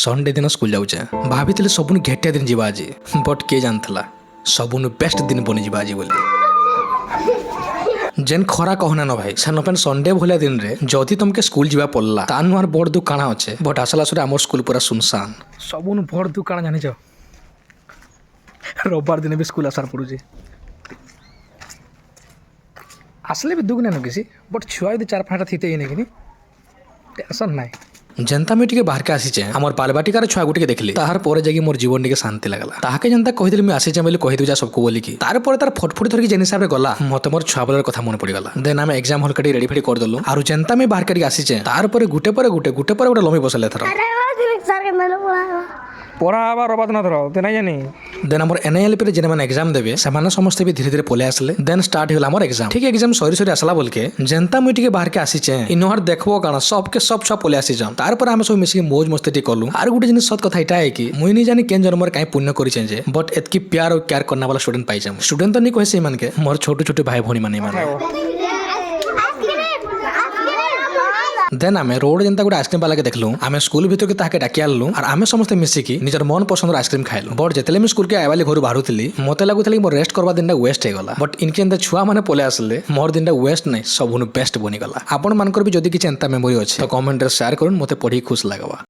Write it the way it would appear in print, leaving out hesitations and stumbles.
Sunday दिन school जाऊे भाभी सबुन घेटिया दिन जावा आज बट किए जानला सबुन बेस्ट दिन बनी जा आज बोली जेन खरा कहना न भाई सान पेन संडे भलिया दिन रे जदि तुमके स्कूल जावा पड़ला तान आर बड़ दुकान अच्छे बट आसला सुरे आम स्कूल पूरा सुनसान सबुन बड़ दुकान जानी रविवार दिन भी स्कूल आसार पड़ुचे आसले भी दुख नहीं किसी बट छुआ यदि 4-5टा थी कि टेंशन ना जनता में टिके बाहर के आसीचे हमर बालबाटिकार छुआ गुटे देखली ताहार परे जाकी मोर जीवन टिके शांति लागला ताहाके जनता कहिदिल मी आसीचे बोली कहि दुजा सबको बोली की तार परे तार फटफट धर के जेन हिसाब रे गला मते मोर छुआ बेलर कथा मन पड़ी गला देन हम एग्जाम हॉल कटी रेडी फेडी कर दलु आरु जनता में बाहर के आसीचे तार परे गुटे परे गुटे लमी बसले थरा पढ़ा आबार रबाद ना धरो ते नहीं जानी देन हमर एनआईएलपी रे जेने माने एग्जाम देबे से माने समस्त भी धीरे धीरे पले आसले देन स्टार्ट होला हमर एग्जाम ठीक एग्जाम सरी आसला बोल के जनता मुई टिके बाहर के आसीचे इनहर देखबो काना सब के सब छा पले आसी जाम तार पर हम सब मिसी मौज मस्ती टी करलु आर गुटे जिन सत कथा इटा है कि मुई नहीं जानी केन जन्मर काई पुण्य करी जे बट एतकी प्यार और केयर करना वाला स्टूडेंट पाई जाम स्टूडेंट तो नहीं कहे से मान के मोर छोटे छोटे भाई भोनी माने देन आम रोड जनता गोटे आइसक्रीम वाला के देखलु आम स्कूल भीतर के ताके डाकी आनलु और आम समस्त मिसिकी निजर मन पसंद आइसक्रीम खाइलु बट जेतले मैं स्कूल के आइवाली घर बाहरुली मते लागुथले मोर रेस्ट करबा दिन वेस्ट हे गला बट इनके अंदर छुआ माने पले आसले मोर दिन वेस्ट नहीं सबुन बेस्ट बनी गला आपण मानकर भी जदी किछ एंता मेमोरी अछि तो कमेंट रे शेयर करन मते पढी खुश लागबा।